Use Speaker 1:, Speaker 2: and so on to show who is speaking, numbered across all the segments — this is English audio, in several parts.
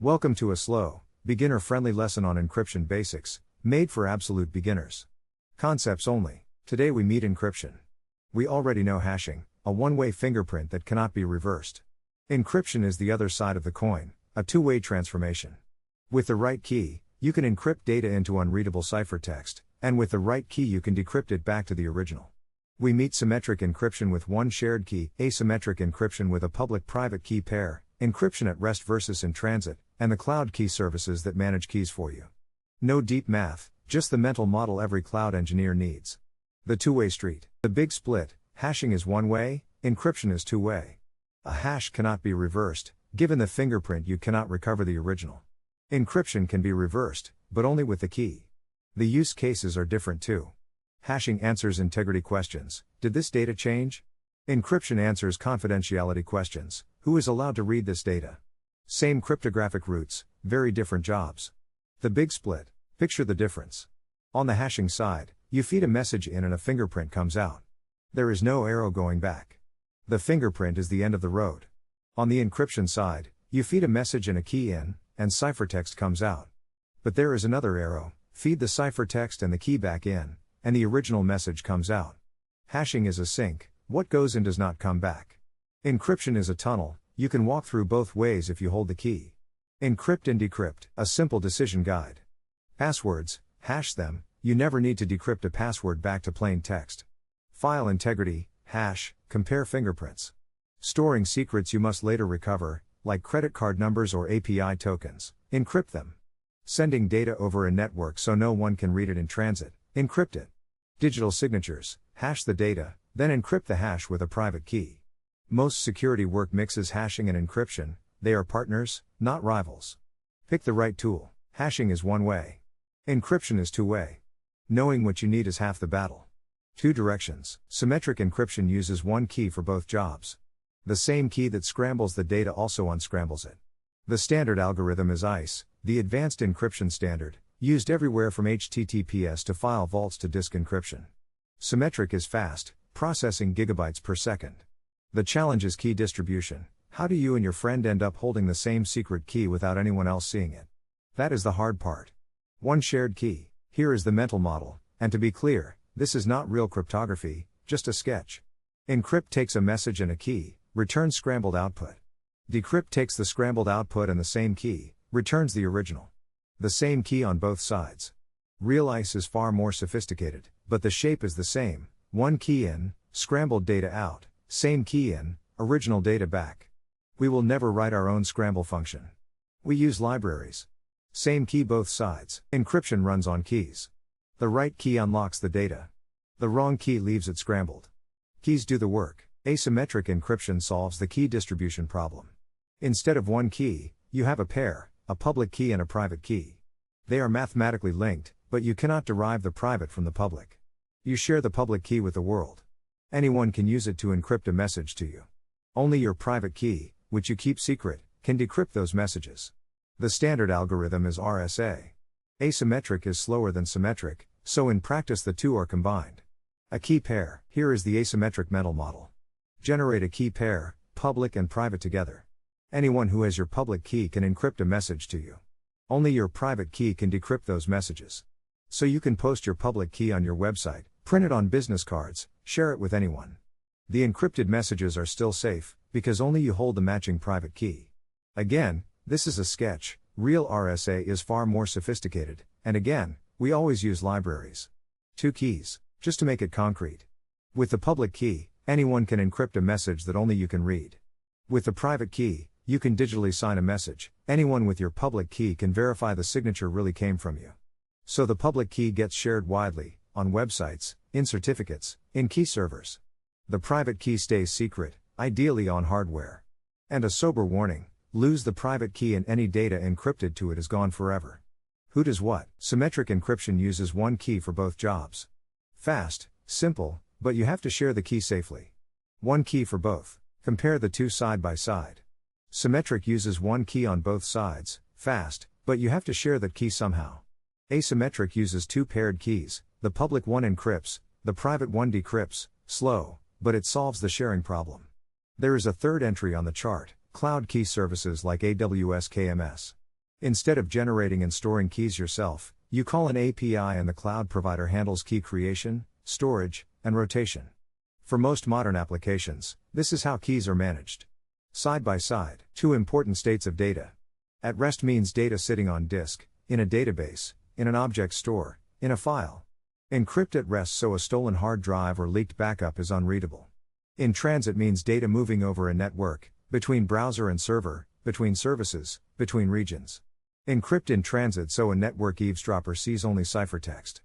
Speaker 1: Welcome to a slow, beginner-friendly lesson on encryption basics, made for absolute beginners. Concepts only. Today we meet encryption. We already know hashing, a one-way fingerprint that cannot be reversed. Encryption is the other side of the coin, a two-way transformation. With the right key, you can encrypt data into unreadable ciphertext, and with the right key you can decrypt it back to the original. We meet symmetric encryption with one shared key, asymmetric encryption with a public-private key pair, encryption at rest versus in transit, and the cloud key services that manage keys for you. No deep math, just the mental model every cloud engineer needs. The two-way street. The big split: hashing is one-way, encryption is two-way. A hash cannot be reversed. Given the fingerprint you cannot recover the original. Encryption can be reversed, but only with the key. The use cases are different too. Hashing answers integrity questions: did this data change? Encryption answers confidentiality questions: who is allowed to read this data? Same cryptographic roots, very different jobs. The big split. Picture the difference. On the hashing side, you feed a message in and a fingerprint comes out. There is no arrow going back. The fingerprint is the end of the road. On the encryption side, you feed a message and a key in, and ciphertext comes out. But there is another arrow: feed the ciphertext and the key back in, and the original message comes out. Hashing is a sink: what goes in does not come back. Encryption is a tunnel: you can walk through both ways if you hold the key. Encrypt and decrypt, a simple decision guide. Passwords: hash them, you never need to decrypt a password back to plain text. File integrity: hash, compare fingerprints. Storing secrets you must later recover, like credit card numbers or API tokens, encrypt them. Sending data over a network so no one can read it in transit, encrypt it. Digital signatures: hash the data, then encrypt the hash with a private key. Most security work mixes hashing and encryption: they are partners, not rivals. Pick the right tool. Hashing is one way. Encryption is two-way. Knowing what you need is half the battle. Two directions. Symmetric encryption uses one key for both jobs. The same key that scrambles the data also unscrambles it. The standard algorithm is ICE, the advanced encryption standard, used everywhere from HTTPS to file vaults to disk encryption. Symmetric is fast, processing gigabytes per second. The challenge is key distribution. How do you and your friend end up holding the same secret key without anyone else seeing it? That is the hard part. One shared key. Here is the mental model, and to be clear, this is not real cryptography, just a sketch. Encrypt takes a message and a key, returns scrambled output. Decrypt takes the scrambled output and the same key, returns the original. The same key on both sides. Real ICE is far more sophisticated, but the shape is the same: one key in, scrambled data out, same key in, original data back. We will never write our own scramble function. We use libraries. Same key both sides. Encryption runs on keys. The right key unlocks the data. The wrong key leaves it scrambled. Keys do the work. Asymmetric encryption solves the key distribution problem. Instead of one key, you have a pair, a public key and a private key. They are mathematically linked, but you cannot derive the private from the public. You share the public key with the world. Anyone can use it to encrypt a message to you. Only your private key, which you keep secret, can decrypt those messages. The standard algorithm is RSA. Asymmetric is slower than symmetric, so in practice the two are combined. A key pair: here is the asymmetric mental model. Generate a key pair, public and private together. Anyone who has your public key can encrypt a message to you. Only your private key can decrypt those messages. So you can post your public key on your website, print it on business cards, share it with anyone. The encrypted messages are still safe, because only you hold the matching private key. Again, this is a sketch. Real RSA is far more sophisticated, and again, we always use libraries. Two keys, just to make it concrete. With the public key, anyone can encrypt a message that only you can read. With the private key, you can digitally sign a message. Anyone with your public key can verify the signature really came from you. So the public key gets shared widely, on websites, in certificates, in key servers. The private key stays secret, ideally on hardware. And a sober warning: lose the private key and any data encrypted to it is gone forever. Who does what? Symmetric encryption uses one key for both jobs. Fast, simple, but you have to share the key safely. One key for both. Compare the two side by side. Symmetric uses one key on both sides, fast, but you have to share that key somehow. Asymmetric uses two paired keys: the public one encrypts, the private one decrypts, slow, but it solves the sharing problem. There is a third entry on the chart: cloud key services like AWS KMS. Instead of generating and storing keys yourself, you call an API and the cloud provider handles key creation, storage, and rotation. For most modern applications, this is how keys are managed. Side by side, two important states of data. At rest means data sitting on disk, in a database, in an object store, in a file. Encrypt at rest so a stolen hard drive or leaked backup is unreadable. In transit means data moving over a network, between browser and server, between services, between regions. Encrypt in transit so a network eavesdropper sees only ciphertext.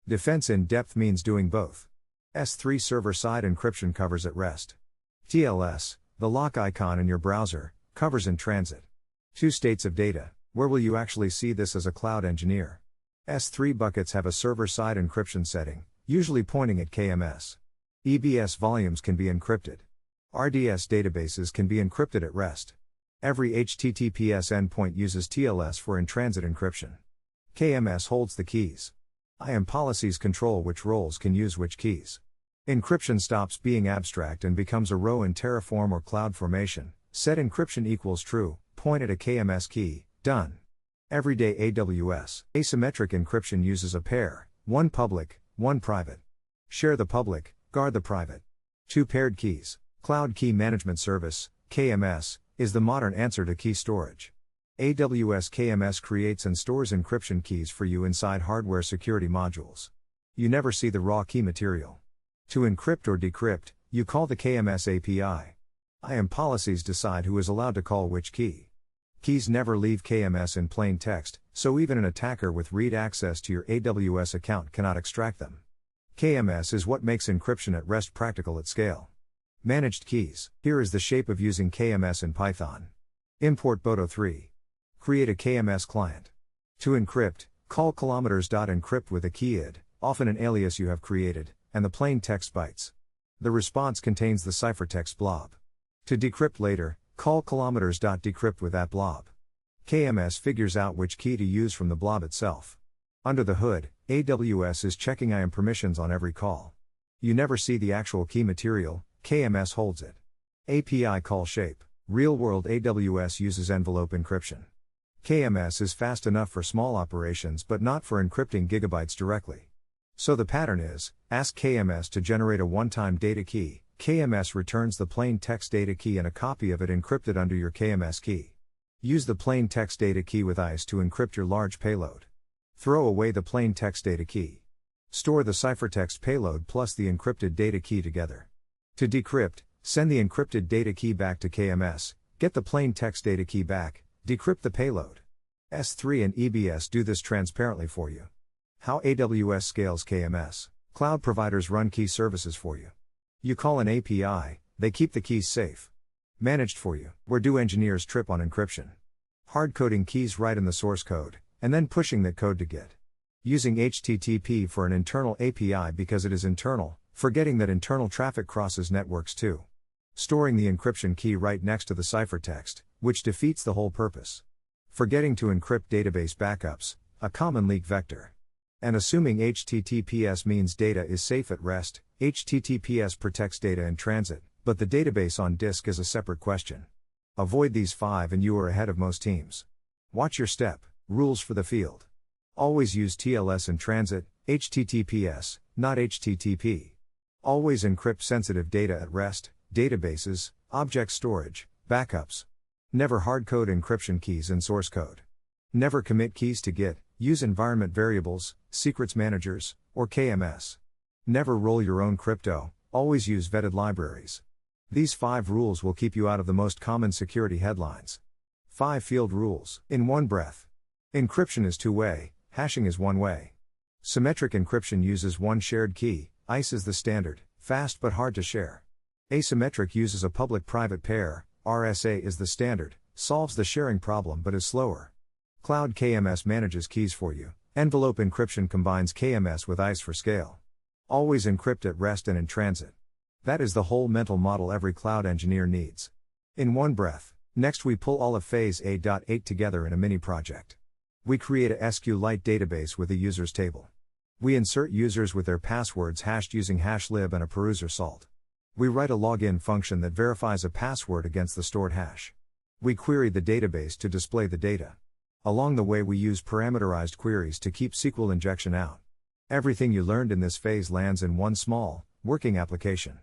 Speaker 1: Defense in depth means doing both. S3 server-side encryption covers at rest. TLS, the lock icon in your browser, covers in transit. Two states of data. Where will you actually see this as a cloud engineer? S3 buckets have a server-side encryption setting, usually pointing at KMS. EBS volumes can be encrypted. RDS databases can be encrypted at rest. Every HTTPS endpoint uses TLS for in-transit encryption. KMS holds the keys. IAM policies control which roles can use which keys. Encryption stops being abstract and becomes a row in Terraform or CloudFormation. Set encryption equals true, point at a KMS key, done. Everyday AWS. Asymmetric encryption uses a pair, one public, one private. Share the public, guard the private. Two paired keys. Cloud Key Management Service, KMS, is the modern answer to key storage. AWS KMS creates and stores encryption keys for you inside hardware security modules. You never see the raw key material. To encrypt or decrypt, you call the KMS API. IAM policies decide who is allowed to call which key. Keys never leave KMS in plain text, so even an attacker with read access to your AWS account cannot extract them. KMS is what makes encryption at rest practical at scale. Managed keys. Here is the shape of using KMS in Python. Import Boto3. Create a KMS client. To encrypt, call kilometers.encrypt with a key id, often an alias you have created, and the plain text bytes. The response contains the ciphertext blob. To decrypt later, call kilometers.decrypt with that blob. KMS figures out which key to use from the blob itself. Under the hood, AWS is checking IAM permissions on every call. You never see the actual key material, KMS holds it. API call shape. Real-world AWS uses envelope encryption. KMS is fast enough for small operations but not for encrypting gigabytes directly. So the pattern is, ask KMS to generate a one-time data key, KMS returns the plain text data key and a copy of it encrypted under your KMS key. Use the plain text data key with ICE to encrypt your large payload. Throw away the plain text data key. Store the ciphertext payload plus the encrypted data key together. To decrypt, send the encrypted data key back to KMS, get the plain text data key back, decrypt the payload. S3 and EBS do this transparently for you. How AWS scales KMS. Cloud providers run key services for you. You call an API, they keep the keys safe. Managed for you. Where do engineers trip on encryption? Hard-coding keys right in the source code, and then pushing that code to Git. Using HTTP for an internal API because it is internal, forgetting that internal traffic crosses networks too. Storing the encryption key right next to the ciphertext, which defeats the whole purpose. Forgetting to encrypt database backups, a common leak vector. And assuming HTTPS means data is safe at rest, HTTPS protects data in transit, but the database on disk is a separate question. Avoid these 5 and you are ahead of most teams. Watch your step. Rules for the field. Always use TLS in transit, HTTPS, not HTTP. Always encrypt sensitive data at rest, databases, object storage, backups. Never hardcode encryption keys in source code. Never commit keys to Git, use environment variables, secrets managers, or KMS. Never roll your own crypto, always use vetted libraries. These 5 rules will keep you out of the most common security headlines. 5 field rules, in one breath. Encryption is two-way, hashing is one-way. Symmetric encryption uses one shared key, ICE is the standard, fast but hard to share. Asymmetric uses a public-private pair, RSA is the standard, solves the sharing problem but is slower. Cloud KMS manages keys for you. Envelope encryption combines KMS with ICE for scale. Always encrypt at rest and in transit. That is the whole mental model every cloud engineer needs. In one breath. Next we pull all of phase A.8 together in a mini project. We create a SQLite database with a users table. We insert users with their passwords hashed using hashlib and a peruser salt. We write a login function that verifies a password against the stored hash. We query the database to display the data. Along the way, we use parameterized queries to keep SQL injection out. Everything you learned in this phase lands in one small, working application.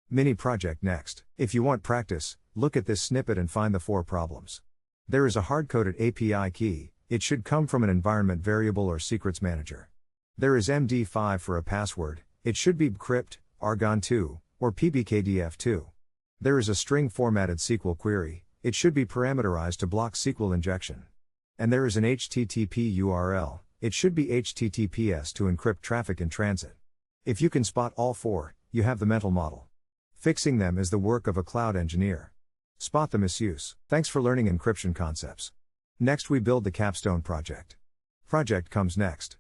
Speaker 1: Mini project next. If you want practice, look at this snippet and find the 4 problems. There is a hard-coded API key. It should come from an environment variable or secrets manager. There is MD5 for a password. It should be bcrypt, argon2, or pbkdf2. There is a string formatted SQL query. It should be parameterized to block SQL injection. And there is an HTTP URL. It should be HTTPS to encrypt traffic in transit. If you can spot all 4, you have the mental model. Fixing them is the work of a cloud engineer. Spot the misuse. Thanks for learning encryption concepts. Next we build the capstone project. Project comes next.